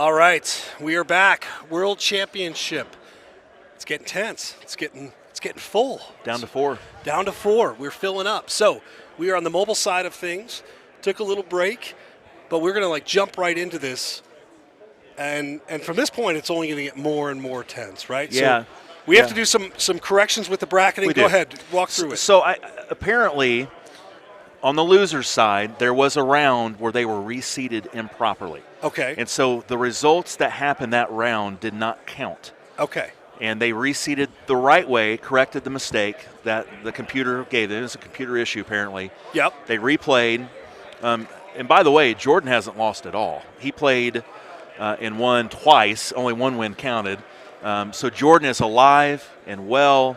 All right, we are back. World Championship. It's getting tense. It's getting full. Down to 4. Down to 4. We're filling up. So we are on the mobile side of things. Took a little break, but we're going to jump right into this. And from this point, it's only going to get more and more tense, right? Yeah. So we have to do some corrections with the bracketing. Go ahead, walk through it. So apparently, on the loser's side, there was a round where they were reseeded improperly. Okay. And so the results that happened that round did not count. Okay. And they reseeded the right way, corrected the mistake that the computer gave them. It was a computer issue, apparently. Yep. They replayed. And by the way, Jordan hasn't lost at all. He played and won twice. Only one win counted. So Jordan is alive and well,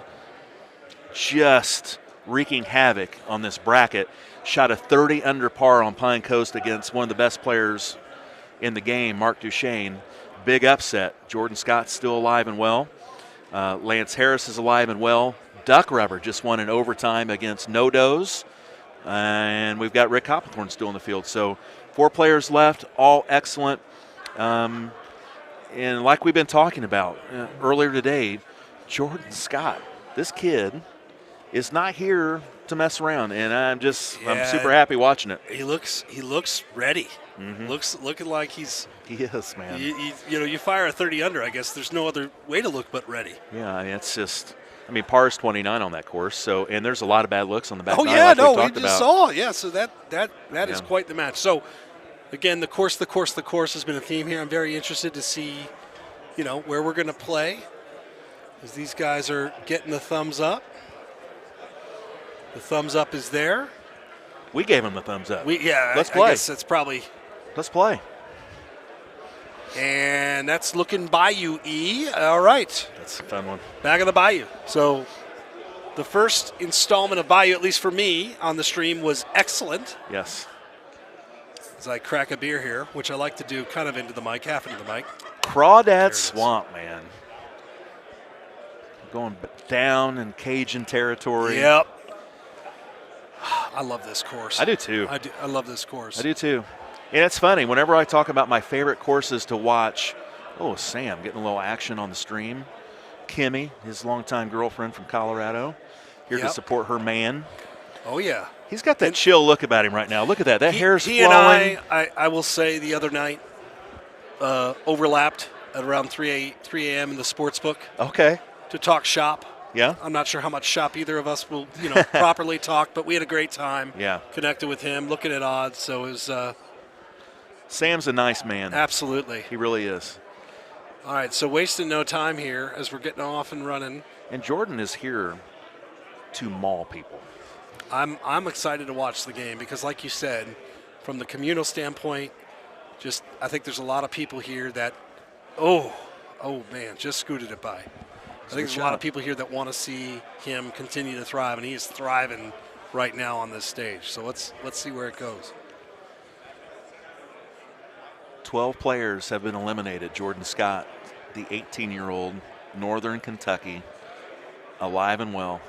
just wreaking havoc on this bracket. Shot a 30 under par on Pine Coast against one of the best players in the game, Mark Duchesne. Big upset. Jordan Scott's still alive and well. Lance Harris is alive and well. DuckRubber just won in overtime against No-Dos. And we've got Rick Hopplethorne still in the field. So 4 players left, all excellent. And like we've been talking about earlier today, Jordan Scott, this kid is not here to mess around, and I'm super happy watching it. He looks ready. Mm-hmm. Looking like he is, man. You fire a 30 under. I guess there's no other way to look but ready. Yeah, it's just. Par is 29 on that course. So, and there's a lot of bad looks on the back. Oh nine, yeah, like we just saw. Yeah, so that is quite the match. So, again, the course has been a theme here. I'm very interested to see, where we're going to play, as these guys are getting the thumbs up. The thumbs up is there. We gave him the thumbs up. Let's play. I guess that's probably. Let's play. And that's looking Bayou E. All right. That's a fun one. Back of the Bayou. So the first installment of Bayou, at least for me on the stream, was excellent. Yes. As I crack a beer here, which I like to do kind of into the mic, half into the mic. Crawdad Swamp, man. Going down in Cajun territory. Yep. I love this course. I do too. I love this course. I do too. And it's funny, whenever I talk about my favorite courses to watch, Sam getting a little action on the stream. Kimmy, his longtime girlfriend from Colorado, here to support her man. Oh, yeah. He's got that chill look about him right now. Look at that. That hair's flowing. He and I will say the other night, overlapped at around 3 a.m. in the sports book. Okay. To talk shop. Yeah. I'm not sure how much shop either of us will, properly talk, but we had a great time. Yeah. Connected with him, looking at odds. So it was. Sam's a nice man. Absolutely. He really is. All right, so wasting no time here as we're getting off and running. And Jordan is here to maul people. I'm excited to watch the game because, like you said, from the communal standpoint, I think there's a lot of people here that, just scooted it by. I think there's a lot of people here that want to see him continue to thrive, and he is thriving right now on this stage. So let's see where it goes. 12 players have been eliminated. Jordan Scott, the 18-year-old, Northern Kentucky, alive and well.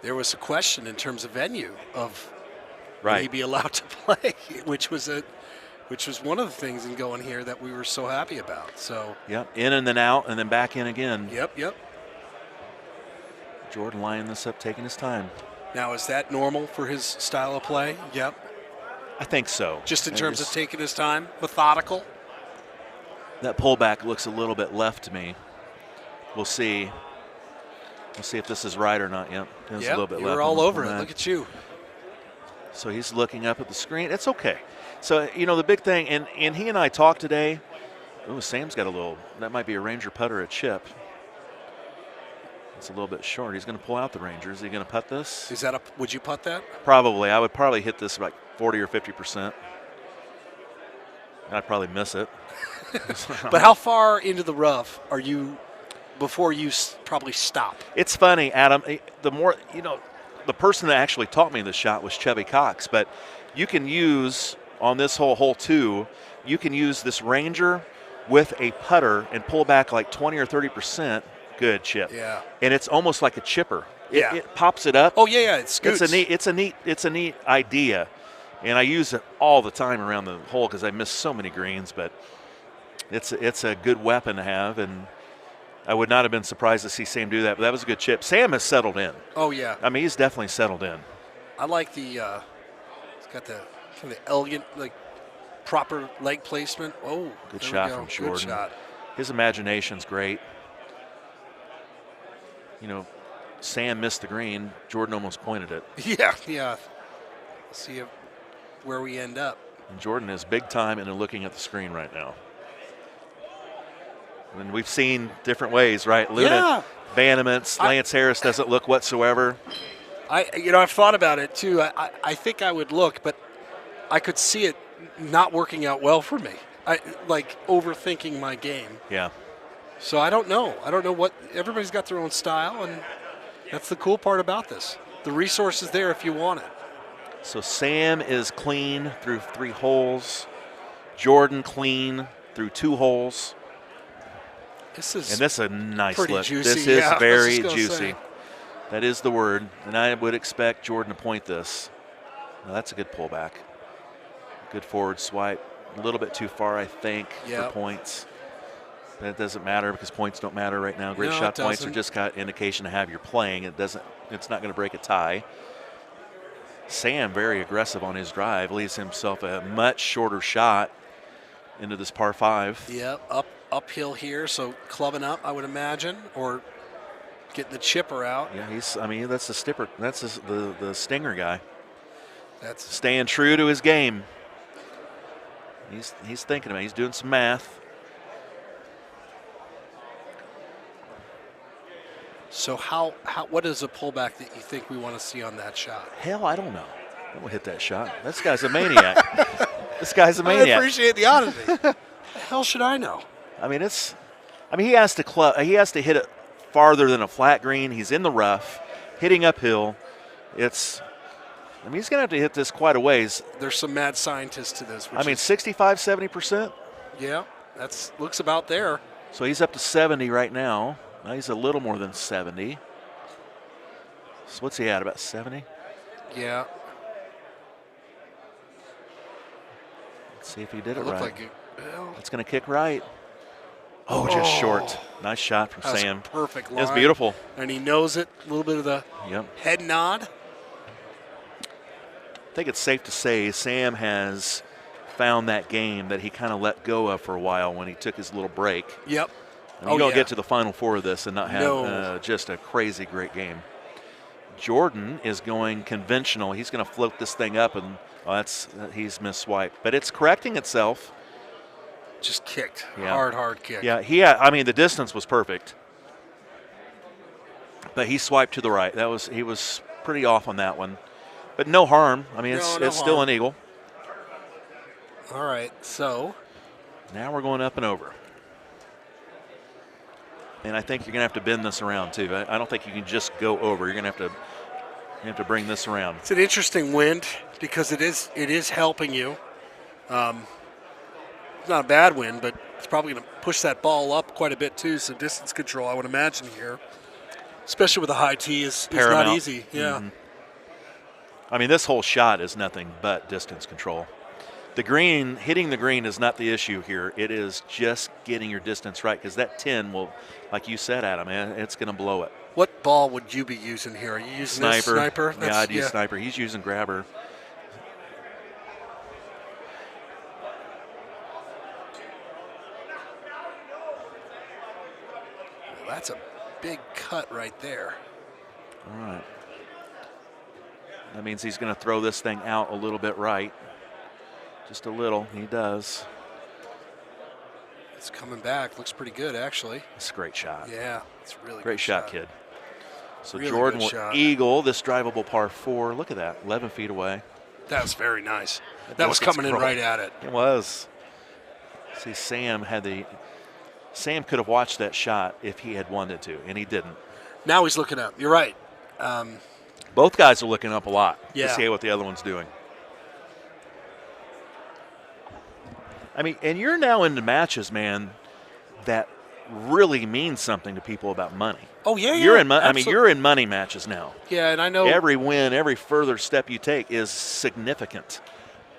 There was a question in terms of venue of right. Will he be allowed to play, which was one of the things in going here that we were so happy about. So in and then out and then back in again. Yep. Jordan lining this up, taking his time. Now, is that normal for his style of play? Yep. I think so. Just in terms of taking his time, methodical. That pullback looks a little bit left to me. We'll see. We'll see if this is right or not. Yep. A little bit left. You're all over it. Look at you. So he's looking up at the screen. It's okay. So, the big thing, and he and I talked today. Oh, Sam's got that might be a Ranger putter at chip. It's a little bit short. He's going to pull out the Ranger. Is he going to putt this? Would you putt that? Probably. I would probably hit this like 40 or 50%. I'd probably miss it. But how far into the rough are you before you probably stop? It's funny, Adam. The more, the person that actually taught me this shot was Chevy Cox. But you can use, on this hole 2, you can use this Ranger with a putter and pull back like 20 or 30%. Good chip. Yeah. And it's almost like a chipper. It pops it up. Oh yeah, it scoots. It's a neat idea, and I use it all the time around the hole because I miss so many greens. But It's a good weapon to have, and I would not have been surprised to see Sam do that, but that was a good chip. Sam has settled in. Oh, yeah. I mean, he's definitely settled in. I like the it's got the kind of elegant, like, proper leg placement. Oh, good shot from Jordan. Good shot. His imagination's great. You know, Sam missed the green. Jordan almost pointed it. Yeah. See where we end up. And Jordan is big time into looking at the screen right now. And we've seen different ways, right? Luna, abandonments. Lance Harris doesn't look whatsoever. I've thought about it too. I think I would look, but I could see it not working out well for me. I like overthinking my game. Yeah. So I don't know. I don't know what everybody's got their own style, and that's the cool part about this. The resource is there if you want it. So Sam is clean through 3 holes. Jordan clean through 2 holes. This is a nice look. Juicy. This is very juicy. Say. That is the word, and I would expect Jordan to point this. Now that's a good pullback. Good forward swipe. A little bit too far, I think, for points. That doesn't matter because points don't matter right now. Great shot points are just got indication of how you're playing. It's not going to break a tie. Sam very aggressive on his drive, leaves himself a much shorter shot into this par 5. Yep, uphill here, so clubbing up, I would imagine, or getting the chipper out. Yeah, that's the stipper. That's the stinger guy. That's staying true to his game. He's thinking about it. He's doing some math. So what is a pullback that you think we want to see on that shot? Hell, I don't know. I will hit that shot. This guy's a maniac. This guy's a maniac. I appreciate the honesty. The hell should I know? I mean, he has to hit it farther than a flat green. He's in the rough, hitting uphill. He's going to have to hit this quite a ways. There's some mad scientists to this. 65, 70%. Yeah, looks about there. So he's up to 70 right now. Now he's a little more than 70. So what's he at, about 70? Yeah. Let's see if he did it right. Like it's going to kick right. Oh, just short. Nice shot from Sam. Perfect line. It's beautiful. And he knows it. A little bit of the head nod. I think it's safe to say Sam has found that game that he kind of let go of for a while when he took his little break. Yep. And you don't get to the Final Four of this and not have just a crazy great game. Jordan is going conventional. He's going to float this thing up, and he's misswiped. But it's correcting itself. Just kicked. Hard kick. Yeah, the distance was perfect. But he swiped to the right. He was pretty off on that one. But no harm. It's still an eagle. All right, so now we're going up and over. And I think you're going to have to bend this around too. I don't think you can just go over. You're going to have to bring this around. It's an interesting wind because it is helping you. It's not a bad wind, but it's probably going to push that ball up quite a bit too. So distance control, I would imagine here, especially with a high tee, is not easy. Yeah. Mm-hmm. This whole shot is nothing but distance control. Hitting the green is not the issue here. It is just getting your distance right because that 10 will, like you said, Adam, it's going to blow it. What ball would you be using here? Are you using sniper? Yeah, I'd use sniper. He's using grabber. Well, that's a big cut right there. All right. That means he's going to throw this thing out a little bit right. Just a little. He does. It's coming back. Looks pretty good, actually. It's a great shot. Yeah, it's really great shot, kid. So really Jordan will eagle this drivable par 4. Look at that, 11 feet away. That was very nice. That was coming in right at it. It was. See, Sam could have watched that shot if he had wanted to, and he didn't. Now he's looking up. You're right. Both guys are looking up a lot to see what the other one's doing. And you're now into matches, man, that really mean something to people about money. Oh, yeah, you're in you're in money matches now. Yeah, and I know every win, every further step you take is significant.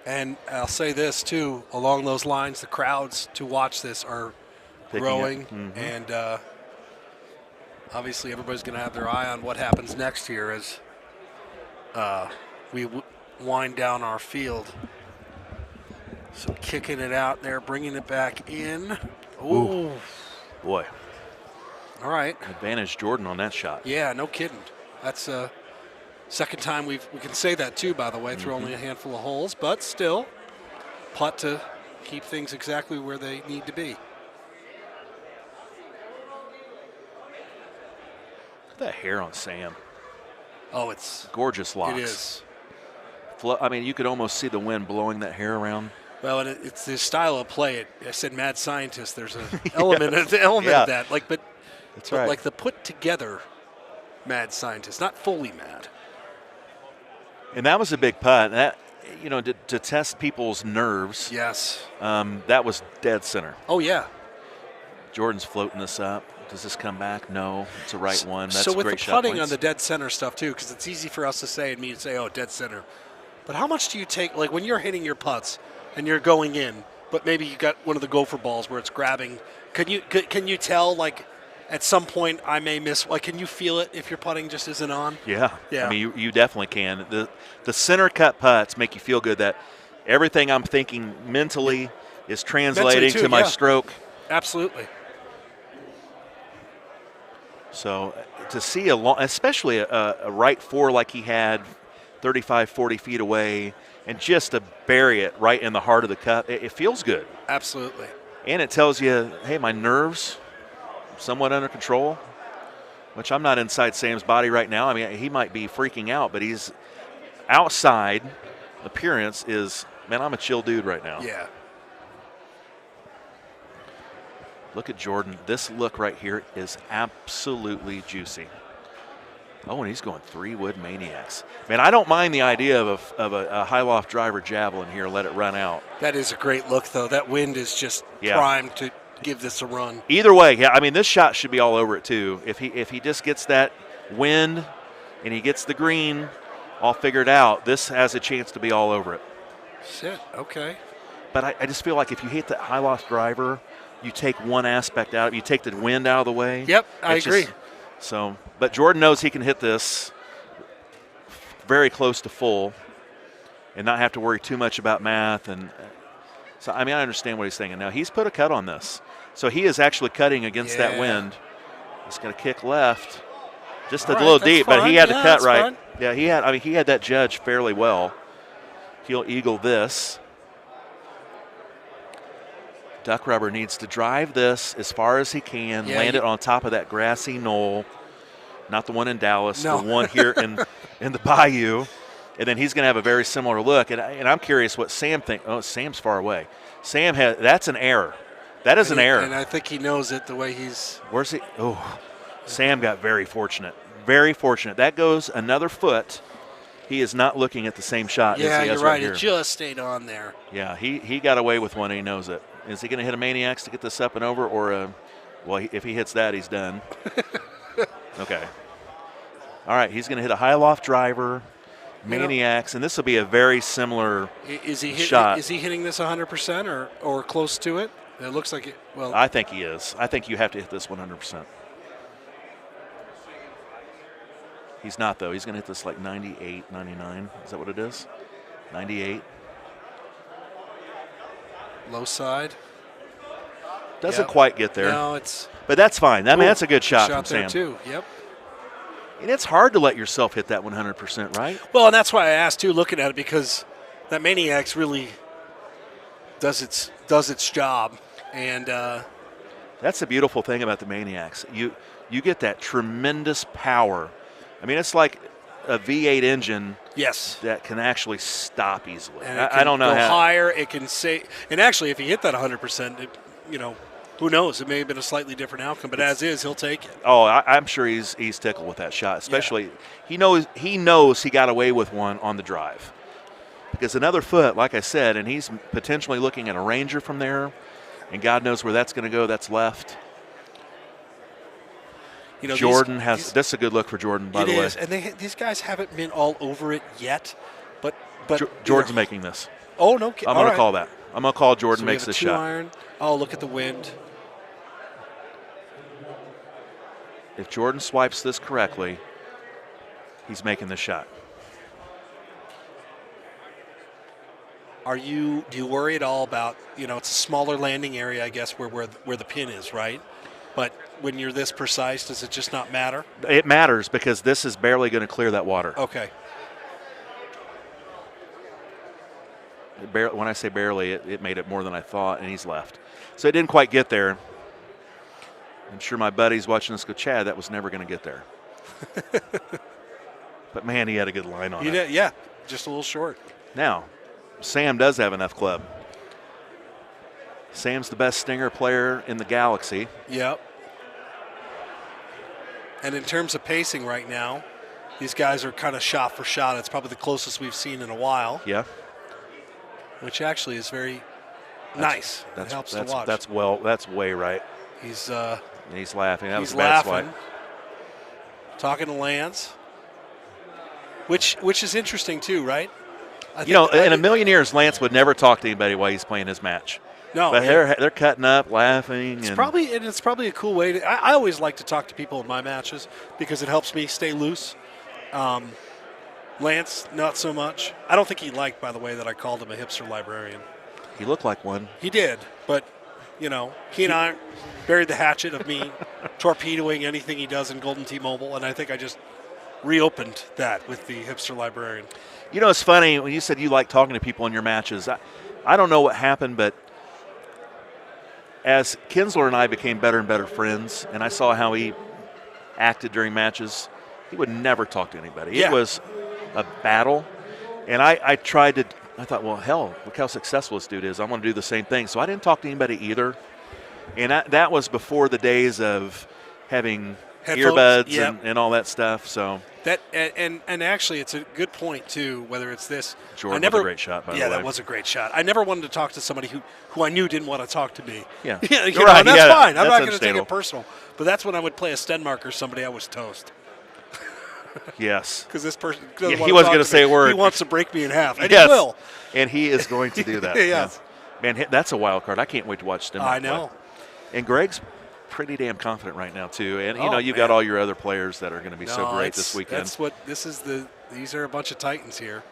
And I'll say this, too, along those lines, the crowds to watch this are growing. And obviously everybody's going to have their eye on what happens next here as we wind down our field. So kicking it out there, bringing it back in. Ooh. Boy. All right. Advantage Jordan on that shot. Yeah, no kidding. That's second time we can say that, too, by the way, through only a handful of holes. But still, putt to keep things exactly where they need to be. Look at that hair on Sam. Oh, it's gorgeous locks. It is. I mean, you could almost see the wind blowing that hair around. Well, and it's the style of play. I said mad scientist. There's an element of that. That's right. Like the put together mad scientist, not fully mad. And that was a big putt. That, to test people's nerves. Yes. That was dead center. Oh yeah. Jordan's floating this up. Does this come back? No, it's a right one. That's so with great the shot putting points. on the dead center stuff too, because it's easy for us to say and me to say, oh, dead center. But how much do you take? Like when you're hitting your putts and you're going in, but maybe you got one of the gopher balls where it's grabbing. Can you tell like at some point I may miss? Like can you feel it if your putting just isn't on? Yeah. Yeah. I mean, you definitely can. The center cut putts make you feel good that everything I'm thinking mentally is translating to my stroke. Absolutely. So to see especially a right four like he had 35, 40 feet away, and just to bury it right in the heart of the cup, it feels good. Absolutely. And it tells you, hey, my nerves somewhat under control, which I'm not inside Sam's body right now. I mean, he might be freaking out, but he's outside. Appearance is, man, I'm a chill dude right now. Yeah. Look at Jordan. This look right here is absolutely juicy. Oh, and he's going 3-wood maniacs. Man, I don't mind the idea of a high loft driver javelin here. Let it run out. That is a great look, though. That wind is just primed to give this a run. Either way, yeah. I mean, this shot should be all over it too. If he just gets that wind and he gets the green all figured out, this has a chance to be all over it. Shit. Okay. But I just feel like if you hit the high loft driver, you take one aspect out. You take the wind out of the way. Yep, I agree. But Jordan knows he can hit this very close to full and not have to worry too much about math. And so, I mean, I understand what he's thinking. Now, he's put a cut on this. So he is actually cutting against that wind. He's going to kick left just a little deep, but he had to cut right. Fine. Yeah, he had that judged fairly well. He'll eagle this. DuckRubber needs to drive this as far as he can, land it on top of that grassy knoll, not the one in Dallas, the one here in the Bayou. And then he's going to have a very similar look. And I'm curious what Sam thinks. Oh, Sam's far away. That's an error. That is an error. And I think he knows it the way he's. Where's he? Oh, Sam got very fortunate. Very fortunate. That goes another foot. He is not looking at the same shot as he has you're right here. It just stayed on there. Yeah, he got away with one and he knows it. Is he going to hit a maniacs to get this up and over, or if he hits that, he's done. Okay. All right, he's going to hit a high loft driver, maniacs, and this will be a very similar shot. Is he hitting this 100% or close to it? It looks like it. Well, I think he is. I think you have to hit this 100%. He's not, though. He's going to hit this like 98, 99. Is that what it is? 98. Low side. Doesn't quite get there. No, but that's fine. I mean, that's a good shot from there Sam. Too. Yep. And it's hard to let yourself hit that 100%, right? Well, and that's why I asked too, looking at it, because that maniacs really does its job, and that's the beautiful thing about the maniacs. You get that tremendous power. I mean, it's like a V8 engine. Yes. That can actually stop easily. And I don't know go how higher. It can say, and actually, if he hit that 100%, who knows? It may have been a slightly different outcome. But as is, he'll take it. Oh, I'm sure he's tickled with that shot. Especially, he knows he got away with one on the drive. Because another foot, like I said, and he's potentially looking at a Ranger from there, and God knows where that's going to go. That's left. Jordan this is a good look for Jordan, by the way. It is, and these guys haven't been all over it yet, But Jordan's making this. Oh, no. I'm going to call that. I'm going to call Jordan makes this shot. Iron. Oh, look at the wind. If Jordan swipes this correctly, he's making the shot. Do you worry at all about, it's a smaller landing area, I guess, where the pin is, right? But when you're this precise, does it just not matter? It matters because this is barely going to clear that water. Okay. When I say barely, it made it more than I thought, and he's left. So it didn't quite get there. I'm sure my buddies watching this go, Chad, that was never going to get there. But, man, he had a good line on it. Yeah, just a little short. Now, Sam does have enough club. Sam's the best stinger player in the galaxy. Yep. And in terms of pacing right now, these guys are kind of shot for shot. It's probably the closest we've seen in a while. Yeah. Which actually is very nice. It helps to watch. That's way right. He's laughing. That was a bad laughing. swipe. Talking to Lance. Which is interesting too, right? In a million years, Lance would never talk to anybody while he's playing his match. No, but they're cutting up, laughing. It's probably a cool way. I always like to talk to people in my matches because it helps me stay loose. Lance, not so much. I don't think he liked, by the way, that I called him a hipster librarian. He looked like one. He did, but he and I buried the hatchet of me torpedoing anything he does in Golden T-Mobile, and I think I just reopened that with the hipster librarian. It's funny when you said you like talking to people in your matches. I don't know what happened, but as Kinsler and I became better and better friends, and I saw how he acted during matches, he would never talk to anybody. Yeah. It was a battle, and I tried to. I thought, well, hell, look how successful this dude is. I'm going to do the same thing. So I didn't talk to anybody either, and that was before the days of having headphones, earbuds and all that stuff. So. That and actually, it's a good point too. Whether it's this, Jordan was a great shot. By the way, that was a great shot. I never wanted to talk to somebody who I knew didn't want to talk to me. Yeah, right. And that's fine. I'm not going to take it personal. But that's when I would play a Stenmark or somebody. I was toast. Yes, because this person he wasn't going to say a word. He wants to break me in half, and yes. he will. And he is going to do that. Yes. Yeah. Man, that's a wild card. I can't wait to watch Stenmark. I know. Play. And Greg's pretty damn confident right now too, and you've got all your other players that are going to be so great this weekend. That's what this is. These are a bunch of titans here.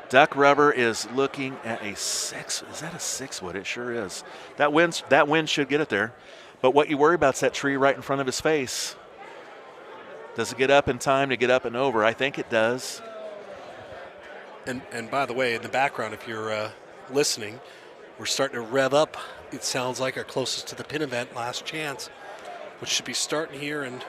DuckRubber is looking at a 6. Is that a 6-wood? It sure is. That wind should get it there, but what you worry about is that tree right in front of his face. Does it get up in time to get up and over? I think it does. And by the way, in the background, if you're listening, we're starting to rev up. It sounds like our closest to the pin event, Last Chance, which should be starting here. And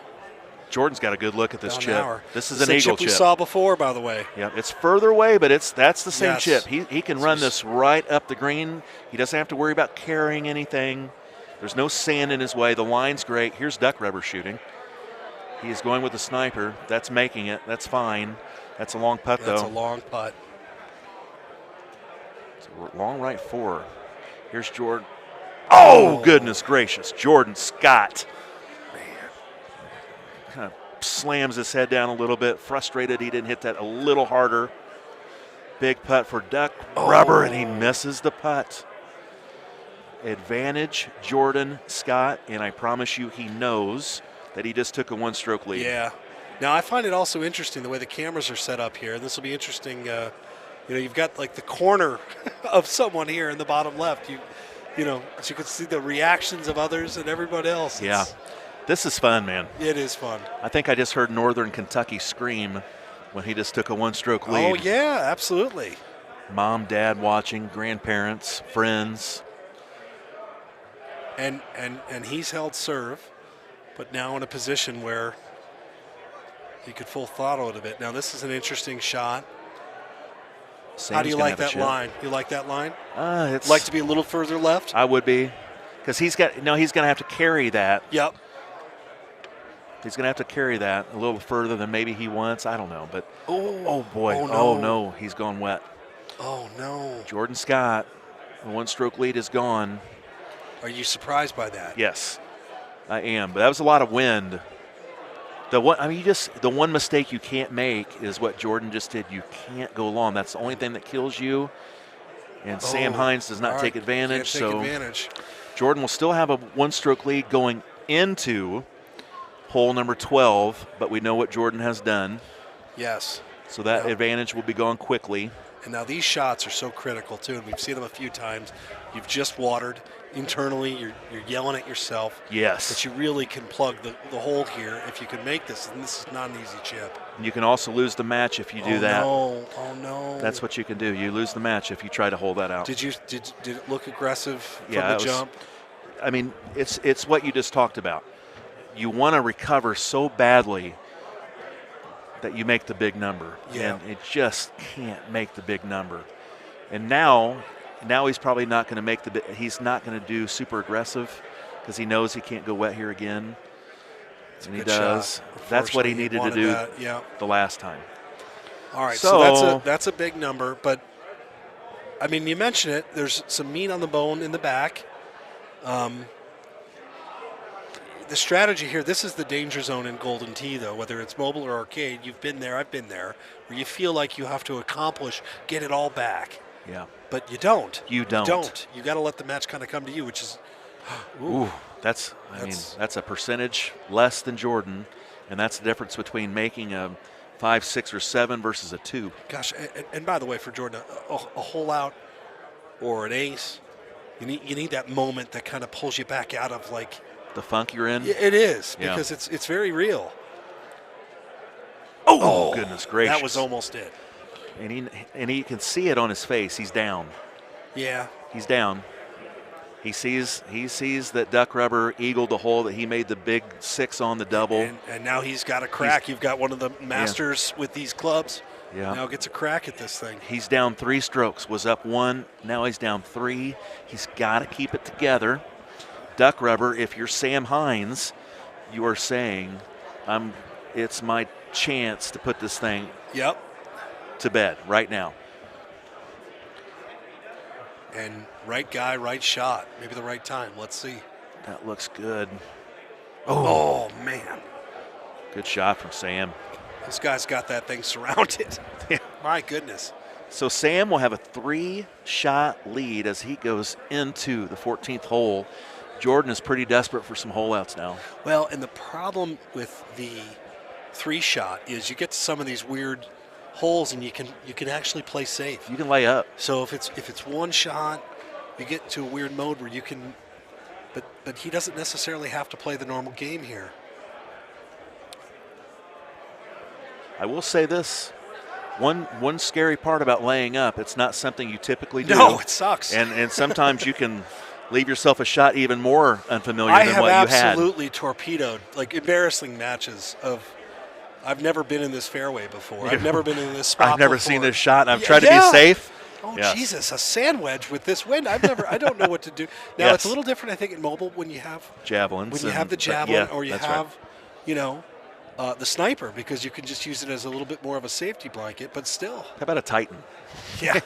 Jordan's got a good look at this chip. This is an eagle chip. We saw before, by the way. Yeah, it's further away, but that's the same chip. He can run this right up the green. He doesn't have to worry about carrying anything. There's no sand in his way. The line's great. Here's DuckRubber shooting. He is going with the sniper. That's making it. That's fine. That's a long putt, though. That's a long putt. It's a long right 4. Here's Jordan. Oh, goodness gracious. Jordan Scott. Man. Kind of slams his head down a little bit. Frustrated he didn't hit that a little harder. Big putt for DuckRubber, and he misses the putt. Advantage Jordan Scott, and I promise you he knows that he just took a one-stroke lead. Yeah. Now, I find it also interesting the way the cameras are set up here, and this will be interesting. You've got like the corner of someone here in the bottom left. So you can see the reactions of others and everybody else. Yeah. This is fun, man. It is fun. I think I just heard Northern Kentucky scream when he just took a one-stroke lead. Oh, yeah, absolutely. Mom, dad watching, grandparents, friends. And he's held serve, but now in a position where he could full throttle it a bit. Now, this is an interesting shot. Sam's How do you like that line? You like that line? It's like to be a little further left? I would be, because he's going to have to carry that. Yep. He's going to have to carry that a little further than maybe he wants. I don't know, but oh boy, oh no, he's gone wet. Oh no. Jordan Scott, the one-stroke lead is gone. Are you surprised by that? Yes, I am. But that was a lot of wind. The one mistake you can't make is what Jordan just did. You can't go long. That's the only thing that kills you. And Sam Hines does not take advantage. Jordan will still have a one-stroke lead going into hole number 12, but we know what Jordan has done. Yes. So that advantage will be gone quickly. And now these shots are so critical, too, and we've seen them a few times. You've just watered. Internally, you're yelling at yourself. Yes. But you really can plug the hole here if you can make this, and this is not an easy chip. You can also lose the match if you do that. Oh, no. That's what you can do. You lose the match if you try to hold that out. Did it look aggressive from the jump? I mean, it's what you just talked about. You want to recover so badly that you make the big number. Yeah. And it just can't make the big number. And now he's probably not going to make he's not going to do super aggressive because he knows he can't go wet here again. And he does. That's what he needed to do the last time. All right, so that's a big number. But, I mean, you mentioned it. There's some meat on the bone in the back. The strategy here, this is the danger zone in Golden Tee, though, whether it's mobile or arcade. You've been there, I've been there, where you feel like you have to get it all back. Yeah. But you don't. You don't. You got to let the match kind of come to you, which is, that's a percentage less than Jordan, and that's the difference between making a 5, 6, or 7 versus a 2. Gosh, and by the way, for Jordan, a hole out or an ace, you need that moment that kind of pulls you back out of like the funk you're in. It is because it's very real. Oh, goodness gracious! That was almost it. And he can see it on his face. He's down. Yeah, he's down. He sees that DuckRubber eagled the hole that he made the big 6 on the double. And now he's got a crack. You've got one of the masters with these clubs. Yeah. Now gets a crack at this thing. He's down 3 strokes. Was up 1. Now he's down 3. He's got to keep it together. DuckRubber, if you're Sam Hines, you are saying, it's my chance to put this thing to bed right now. And right guy, right shot. Maybe the right time. Let's see. That looks good. Oh man. Good shot from Sam. This guy's got that thing surrounded. My goodness. So Sam will have a 3-shot lead as he goes into the 14th hole. Jordan is pretty desperate for some hole outs now. Well, and the problem with the 3-shot is you get to some of these weird holes and you can actually play safe. You can lay up. So if it's one shot, you get to a weird mode where you can, but he doesn't necessarily have to play the normal game here. I will say this. One scary part about laying up, it's not something you typically do. No, it sucks. And sometimes you can leave yourself a shot even more unfamiliar than what you had. I have absolutely torpedoed, like embarrassing matches of, I've never been in this fairway before. I've never been in this spot I've never before. seen this shot, and I've tried to be safe. Oh, Jesus, a sand wedge with this wind. I don't know what to do. Now, it's a little different, I think, in mobile when you have javelins. When you have the javelin or you have, the sniper, because you can just use it as a little bit more of a safety blanket, but still. How about a Titan? Yeah.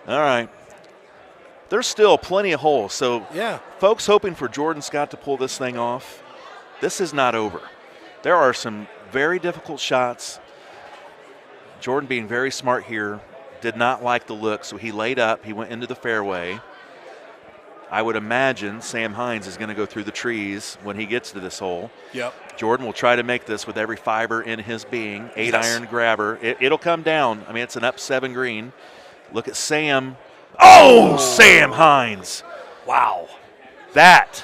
All right. There's still plenty of holes. So, folks hoping for Jordan Scott to pull this thing off, this is not over. There are some very difficult shots. Jordan being very smart here, did not like the look, so he laid up. He went into the fairway. I would imagine Sam Hines is going to go through the trees when he gets to this hole. Yep. Jordan will try to make this with every fiber in his being. 8-iron grabber. It'll come down. I mean, it's an up 7 green. Look at Sam. Oh, Sam Hines. Wow. That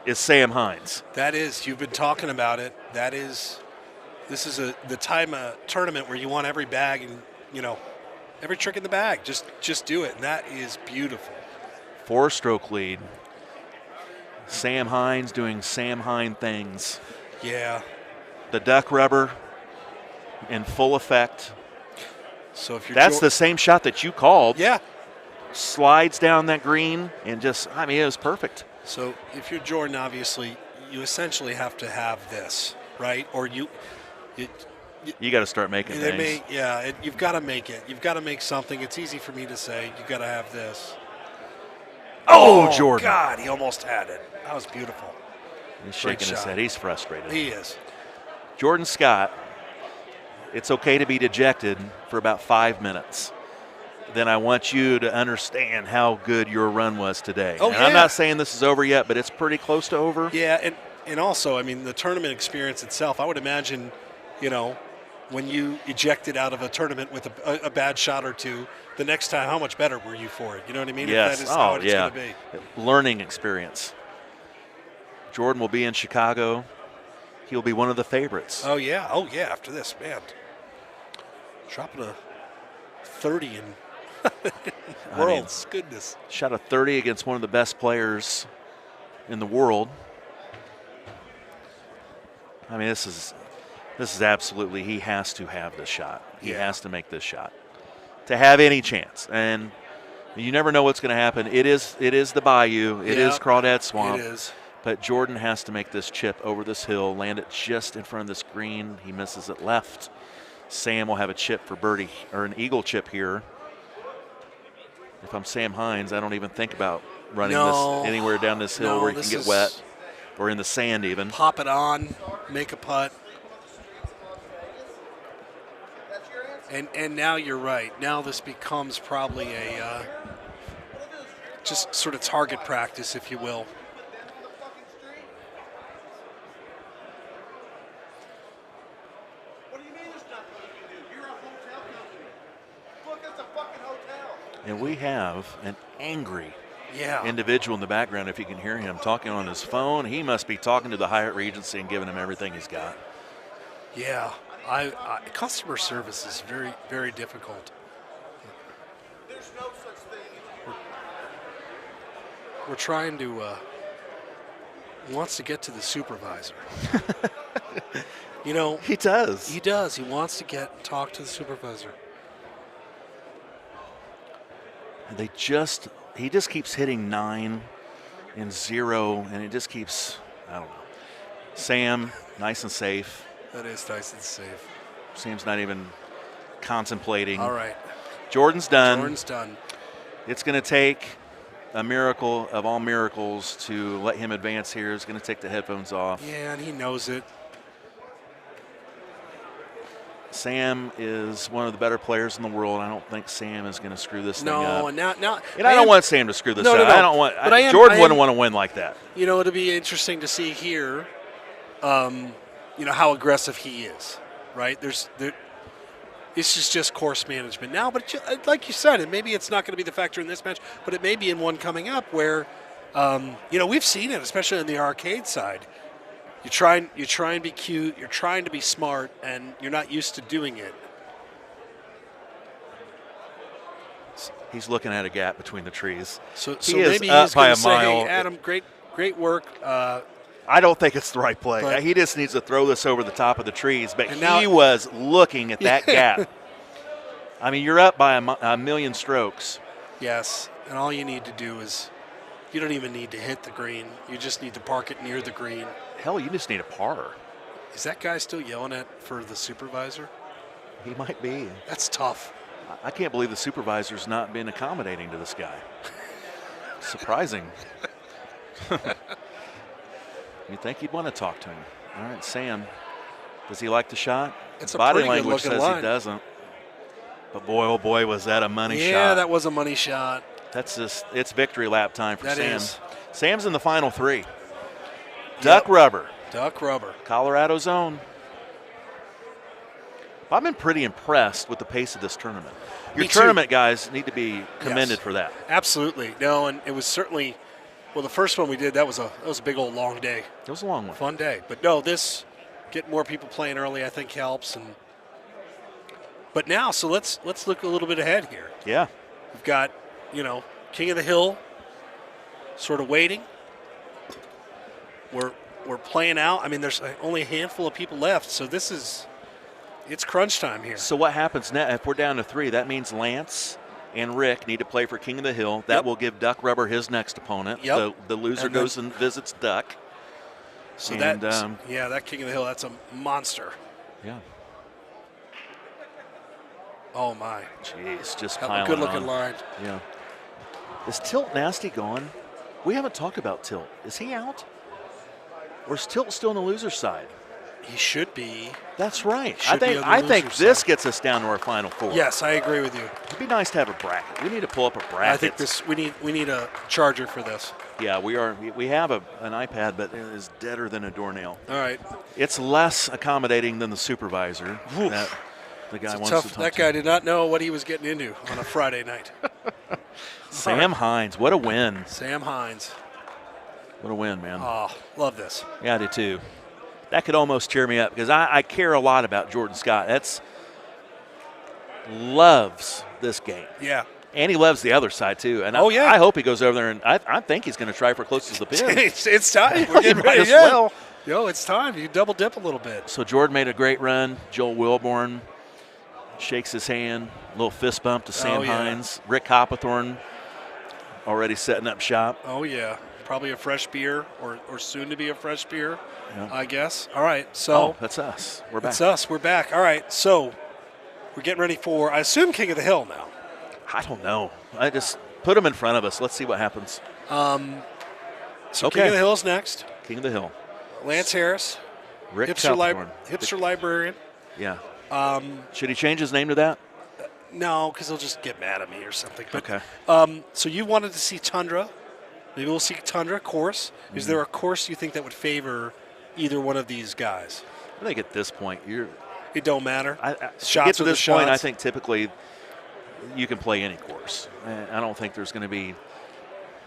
is Sam Hines. That is. You've been talking about it. This is the time tournament where you want every bag and, every trick in the bag. Just do it. And that is beautiful. 4-stroke lead. Sam Hines doing Sam Hines things. Yeah. The DuckRubber in full effect. So if you're That's the same shot that you called. Yeah. Slides down that green and it was perfect. So if you're Jordan, obviously, you essentially have to have this, right? Or you got to start making things. You've got to make it. You've got to make something. It's easy for me to say. You've got to have this. Oh, Jordan. God, he almost had it. That was beautiful. He's shaking his head. He's frustrated. He is. Jordan Scott, it's okay to be dejected for about 5 minutes. Then I want you to understand how good your run was today. Oh, and yeah. I'm not saying this is over yet, but it's pretty close to over. Yeah, and also, I mean, the tournament experience itself, I would imagine, when you ejected out of a tournament with a bad shot or two, the next time, how much better were you for it? You know what I mean? Yes. If that is how it's going to be. Learning experience. Jordan will be in Chicago. He'll be one of the favorites. Oh, yeah. After this, man. Dropping a 30 in world's goodness. Shot a 30 against one of the best players in the world. I mean, this is absolutely, he has to have this shot. He has to make this shot to have any chance. And you never know what's going to happen. It is the Bayou. It is Crawdad Swamp. It is. But Jordan has to make this chip over this hill, land it just in front of this green. He misses it left. Sam will have a chip for birdie, or an eagle chip here. If I'm Sam Hines, I don't even think about running this anywhere down this hill where you can get wet or in the sand even. Pop it on, make a putt. And now you're right. Now this becomes probably a just sort of target practice, if you will. And we have an angry individual in the background, if you can hear him talking on his phone. He must be talking to the Hyatt Regency and giving him everything he's got. Yeah, customer service is very, very difficult. There's no such thing. We're trying to, he wants to get to the supervisor. He does. He does. He wants to talk to the supervisor. He just keeps hitting 9 and 0, and it just keeps, I don't know. Sam, nice and safe. That is nice and safe. Sam's not even contemplating. All right. Jordan's done. Jordan's done. It's going to take a miracle of all miracles to let him advance here. It's going to take the headphones off. Yeah, and he knows it. Sam is one of the better players in the world. I don't think Sam is going to screw this thing up. No, and I don't want Sam to screw this up. No. I don't want. Jordan wouldn't want to win like that. It'll be interesting to see here. How aggressive he is. Right? This is just course management now. But like you said, and maybe it's not going to be the factor in this match, but it may be in one coming up where, we've seen it, especially on the arcade side. You try and be cute, you're trying to be smart, and you're not used to doing it. He's looking at a gap between the trees. So he maybe is up he's by going a to say, mile. hey, Adam, great work. I don't think it's the right play. He just needs to throw this over the top of the trees. But he was looking at that gap. I mean, you're up by a million strokes. Yes, and all you need to do is, you don't even need to hit the green. You just need to park it near the green. Hell, you just need a par. Is that guy still yelling for the supervisor? He might be. That's tough. I can't believe the supervisor's not been accommodating to this guy. Surprising. You'd think he'd want to talk to him. All right, Sam. Does he like the shot? It's a body pretty language good-looking says line. he doesn't. But boy, oh boy, was that a money shot. Yeah, that was a money shot. It's victory lap time for That Sam. is. Sam's in the final 3. DuckRubber. DuckRubber. Colorado's own. I've been pretty impressed with the pace of this tournament. Your tournament guys need to be commended for that. Absolutely. No, and it was certainly, the first one we did, that was a big old long day. It was a long one. Fun day. But no, getting more people playing early I think helps. But now, so let's look a little bit ahead here. Yeah. We've got, King of the Hill sort of waiting. We're playing out. I mean, there's only a handful of people left, so it's crunch time here. So what happens now? If we're down to 3, that means Lance and Rick need to play for King of the Hill. That will give DuckRubber his next opponent. Yep. The loser goes and visits Duck. So that King of the Hill, that's a monster. Yeah. Oh my. Jeez, just Have piling a good-looking on. line. Yeah. Is Tilt Nasty gone? We haven't talked about Tilt. Is he out? Or still on the loser's side? He should be. That's right. Should be on the I think loser's this side. gets us down to our Final Four. Yes, I agree with you. It'd be nice to have a bracket. We need to pull up a bracket. I think this we need a charger for this. Yeah, we have an iPad, but it is deader than a doornail. All right. It's less accommodating than the supervisor that the guy wants to talk That to. guy did not know what he was getting into on a Friday night. Sam Hines, what a win. Sam Hines. What a win, man. Oh, love this. Yeah, I do too. That could almost cheer me up because I care a lot about Jordan Scott. Loves this game. Yeah. And he loves the other side too. And yeah. I hope he goes over there, and I think he's going to try for closest to the pin. it's time. We're getting Might ready. as Yeah. well. Yo, it's time. You double dip a little bit. So Jordan made a great run. Joel Wilborn shakes his hand. A little fist bump to Sam yeah. Hines. Rick Hoppathorn already setting up shop. Oh, yeah. Probably a fresh beer or soon to be a fresh beer, Yeah. I guess. All right. So Oh, that's us. We're back. That's us. We're back. All right. So we're getting ready for, I assume, King of the Hill now. I don't know. I just put them in front of us. Let's see what happens. So Okay. King of the Hill's next. King of the Hill. Lance Harris, Rick hipster Hoppathorn. librarian. Yeah. Should he change his name to that? No, because he'll just get mad at me or something. But, Okay. So you wanted to see Tundra. Maybe we'll see Tundra course. Is there a course you think that would favor either one of these guys? I think at this point, It don't matter. to Shots get to are the this point, I shots. think typically you can play any course. I don't think there's going to be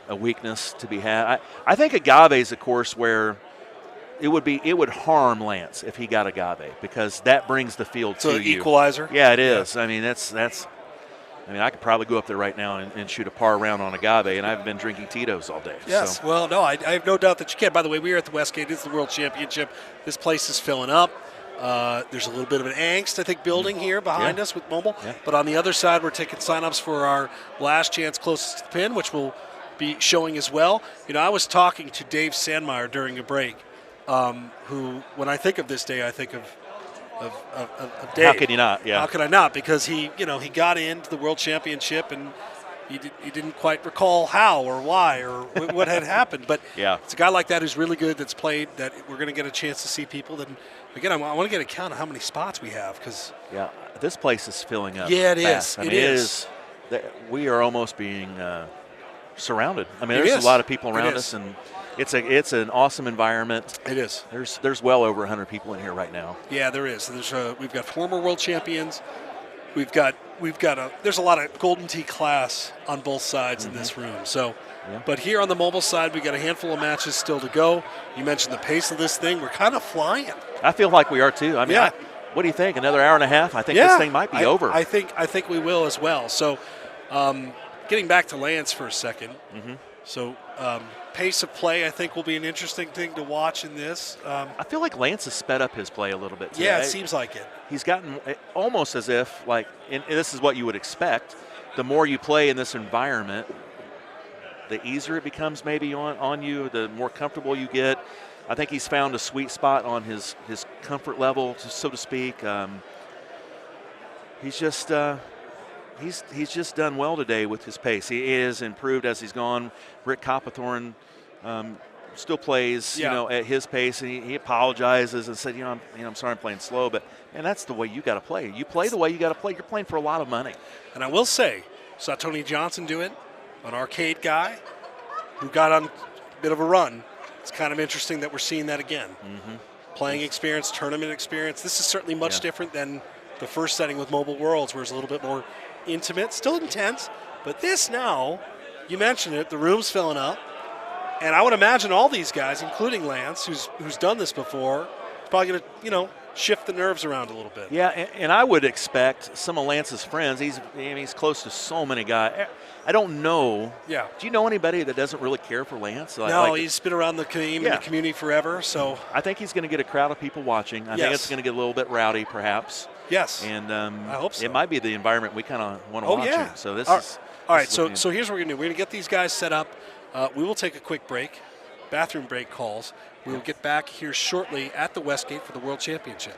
a weakness to be had. I think agave is a course where it would harm Lance if he got agave because that brings the field So to an you. equalizer? Yeah, it is. I mean, I could probably go up there right now and shoot a par round on agave, and I've been drinking Tito's all day. Yes. So. Well, no, I have no doubt that you can. By the way, we are at the Westgate. It's the World Championship. This place is filling up. There's a little bit of an angst, I think, building here behind us with Mobile. Yeah. But on the other side, we're taking signups for our last chance closest to the pin, which we'll be showing as well. You know, I was talking to Dave Sandmeyer during a break, who, when I think of this day, I think of Dave. How can you not? Yeah. How could I not? Because he got into the World Championship and he didn't quite recall how or why or what had happened. But Yeah. it's a guy like that who's really good, that's played, that we're going to get a chance to see people. Then again, I want to get a count of how many spots we have because Yeah, this place is filling up. Yeah, it is. fast. I It mean, is. We are almost being surrounded. I mean, It there's is. a lot of people It around is. us, and it's an awesome environment. it is. There's well over 100 people in here right now. Yeah, there is. We've got former world champions. There's a lot of Golden Tee class on both sides in this room. So, Yeah. but here on the Mobile side, we got a handful of matches still to go. You mentioned the pace of this thing. We're kind of flying. I feel like we are too. I mean, Yeah. what do you think? Another hour and a half? I think this thing might be over. I think we will as well. So, getting back to Lance for a 2nd. So, pace of play, I think, will be an interesting thing to watch in this. I feel like Lance has sped up his play a little bit today. Yeah, it seems like it. He's gotten almost as if, like, and this is what you would expect, the more you play in this environment, the easier it becomes maybe on you, the more comfortable you get. I think he's found a sweet spot on his comfort level, so to speak. He's just done well today with his pace. He is improved as he's gone. Rick Hoppathorn still plays, at his pace, and he apologizes and said, I'm sorry I'm playing slow, but man, that's the way you got to play. You play the way you got to play. You're playing for a lot of money. And I will say, saw Tony Johnson do it, an arcade guy who got on a bit of a run. It's kind of interesting that we're seeing that again. Playing experience, tournament experience. This is certainly much different than the first setting with Mobile Worlds, where it's a little bit more intimate, still intense. But this now, you mentioned it, the room's filling up. And I would imagine all these guys, including Lance, who's done this before, is probably going to, shift the nerves around a little bit. Yeah, and I would expect some of Lance's friends. He's close to so many guys. I don't know. Yeah. Do you know anybody that doesn't really care for Lance? No, he's been around the game and the community forever. So I think he's going to get a crowd of people watching. I think it's going to get a little bit rowdy, perhaps. Yes. And I hope so. It might be the environment we kind of want to watch. Yeah. In. So this all is all right. this is So here's what we're going to do. We're going to get these guys set up. We will take a quick break, bathroom break calls. We will get back here shortly at the Westgate for the World Championship.